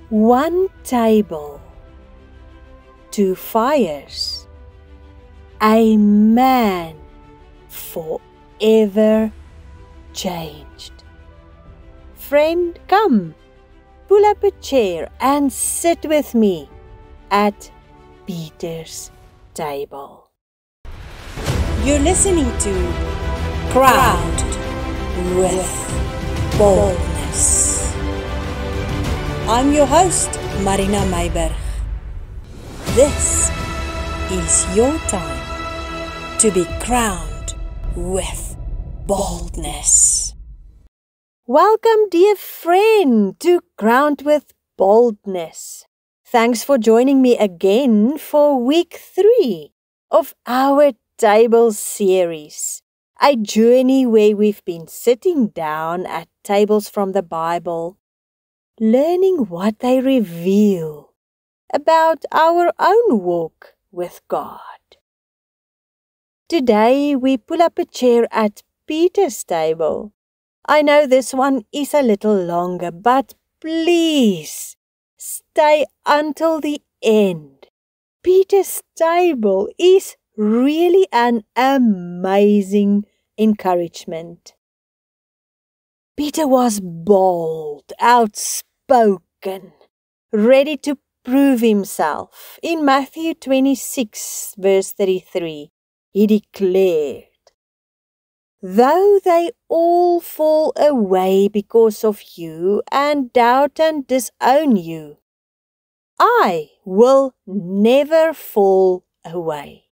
One table, two fires, a man forever changed. Friend, come, pull up a chair and sit with me at Peter's table. You're listening to Crowned with Boldness. I'm your host, Marina Meiberg. This is your time to be crowned with boldness. Welcome, dear friend, to Crowned with Boldness. Thanks for joining me again for week 3 of our Table series, a journey where we've been sitting down at tables from the Bible, learning what they reveal about our own walk with God. Today we pull up a chair at Peter's table. I know this one is a little longer, but please stay until the end. Peter's table is really an amazing encouragement. Peter was bold, outspoken, ready to prove himself. In Matthew 26, verse 33, he declared, "Though they all fall away because of you and doubt and disown you, I will never fall away."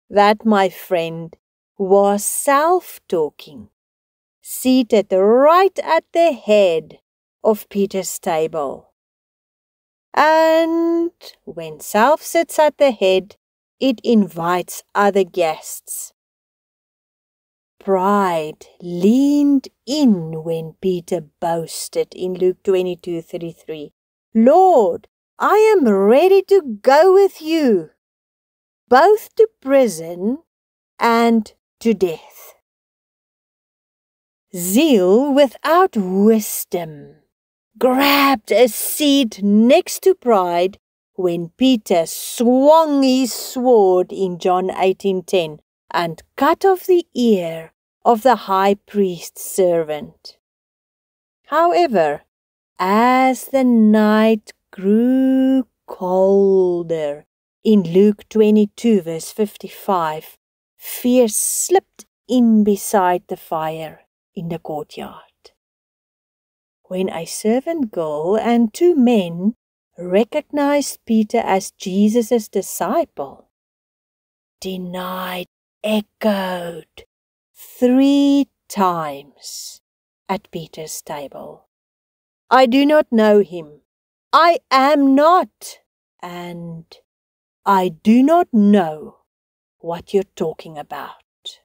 That, my friend, was self-talking, seated right at the head of Peter's table. And when self sits at the head, it invites other guests. Pride leaned in when Peter boasted in Luke 22:33, "Lord, I am ready to go with you, both to prison and to death." Zeal without wisdom grabbed a seat next to pride when Peter swung his sword in John 18:10 and cut off the ear of the high priest's servant. However, as the night grew colder, in Luke 22 verse 55, fear slipped in beside the fire in the courtyard. When a servant girl and 2 men recognized Peter as Jesus' disciple, denied echoed 3 times at Peter's table. "I do not know him. I am not. And I do not know what you're talking about."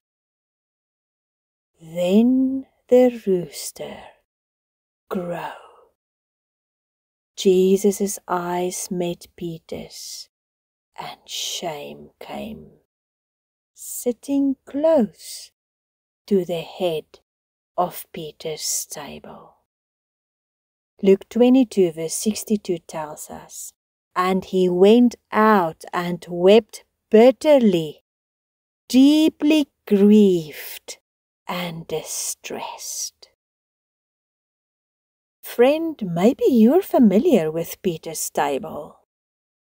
Then the rooster crow. Jesus' eyes met Peter's, and shame came, sitting close to the head of Peter's table. Luke 22 verse 62 tells us, "And he went out and wept bitterly, deeply grieved and distressed." Friend, maybe you're familiar with Peter's table.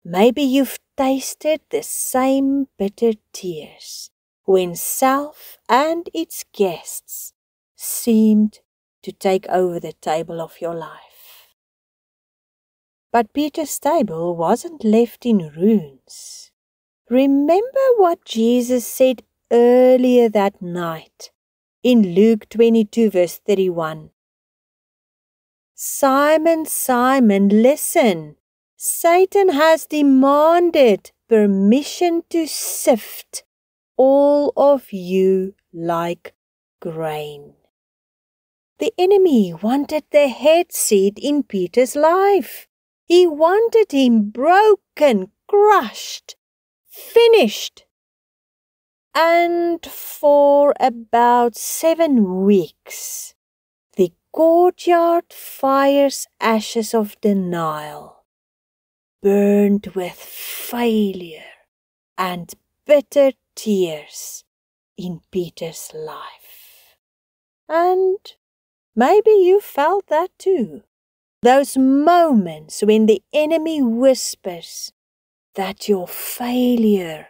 Maybe you've tasted the same bitter tears when self and its guests seemed to take over the table of your life. But Peter's table wasn't left in ruins. Remember what Jesus said earlier that night in Luke 22 verse 31. "Simon, Simon, listen. Satan has demanded permission to sift all of you like grain." The enemy wanted the head seat in Peter's life. He wanted him broken, crushed, finished. And for about 7 weeks, the courtyard fire's ashes of denial burned with failure and bitter tears in Peter's life. And maybe you felt that too. Those moments when the enemy whispers that your failure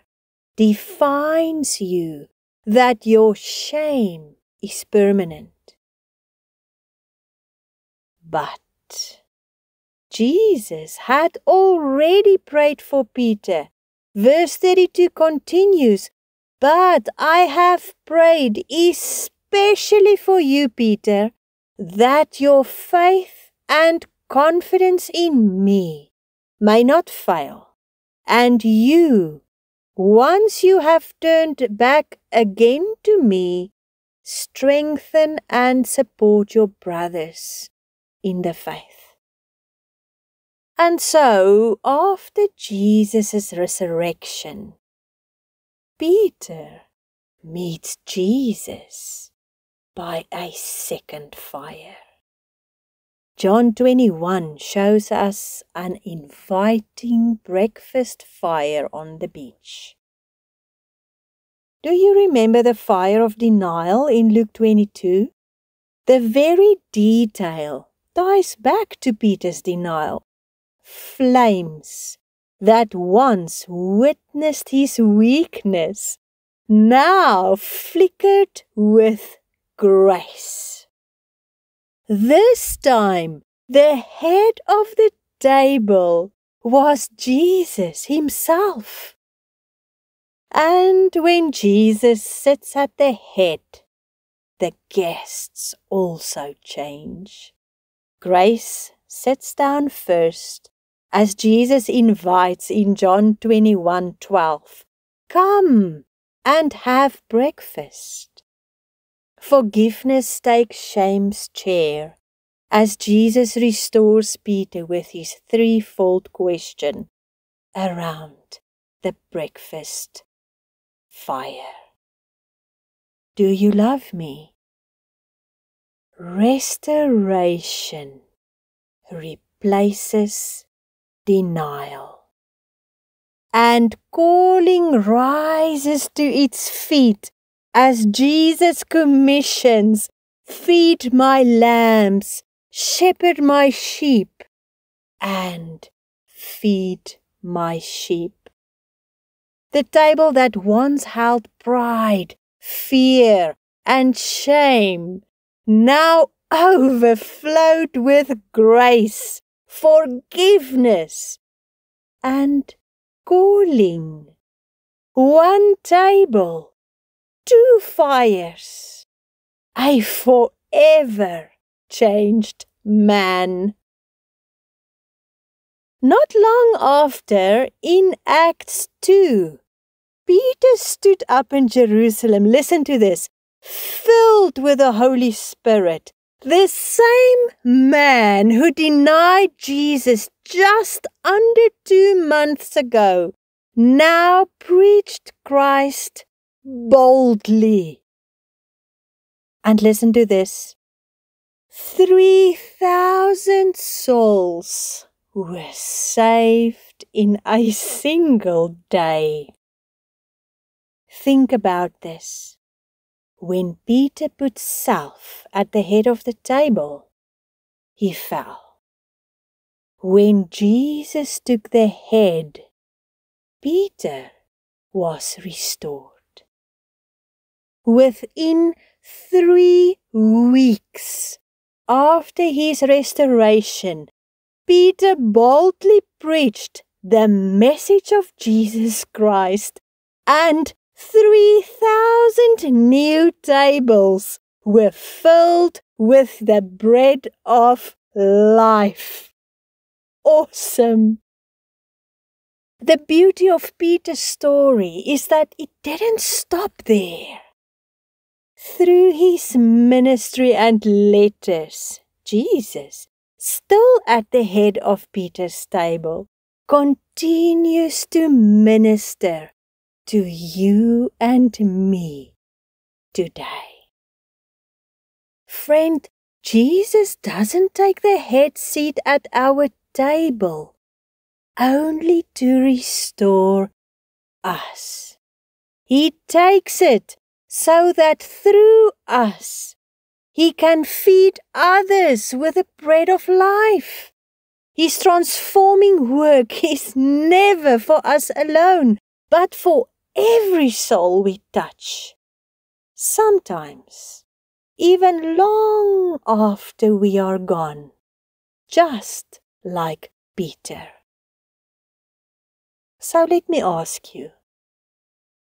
defines you, that your shame is permanent. But Jesus had already prayed for Peter. Verse 32 continues, "But I have prayed especially for you, Peter, that your faith and confidence in me may not fail, and you, once you have turned back again to me, strengthen and support your brothers in the faith." And so, after Jesus' resurrection, Peter meets Jesus by a second fire. John 21 shows us an inviting breakfast fire on the beach. Do you remember the fire of denial in Luke 22? The very detail ties back to Peter's denial. Flames that once witnessed his weakness now flickered with grace. This time, the head of the table was Jesus himself. And when Jesus sits at the head, the guests also change. Grace sits down first, as Jesus invites in John 21:12, "Come and have breakfast." Forgiveness takes shame's chair, as Jesus restores Peter with his threefold question around the breakfast fire. Do you love me? Restoration replaces denial, and calling rises to its feet as Jesus commissions, "Feed my lambs, shepherd my sheep, and feed my sheep." The table that once held pride, fear, and shame now overflowed with grace, forgiveness, and calling. One table, two fires, a forever changed man. Not long after, in Acts 2, Peter stood up in Jerusalem, listen to this, filled with the Holy Spirit. The same man who denied Jesus just under 2 months ago now preached Christ boldly. And listen to this. 3,000 souls were saved in a single day. Think about this. When Peter put self at the head of the table, he fell. When Jesus took the head, Peter was restored. Within 3 weeks after his restoration, Peter boldly preached the message of Jesus Christ, and 3,000 new tables were filled with the bread of life. Awesome! The beauty of Peter's story is that it didn't stop there. Through his ministry and letters, Jesus, still at the head of Peter's table, continues to minister to you and me today. Friend, Jesus doesn't take the head seat at our table only to restore us. He takes it so that through us He can feed others with the bread of life. His transforming work is never for us alone, but for every soul we touch. Sometimes, even long after we are gone, just like Peter. So let me ask you,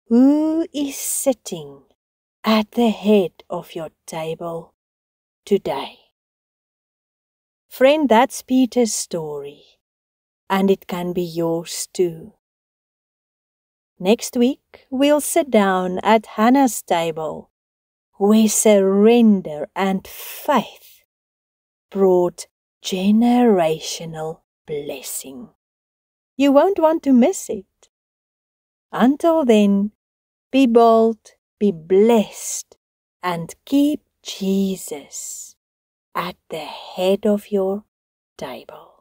who is sitting at the head of your table today? Friend, that's Peter's story, and it can be yours too. Next week, we'll sit down at Hannah's table, where surrender and faith brought generational blessing. You won't want to miss it. Until then, be bold, be blessed, and keep Jesus at the head of your table.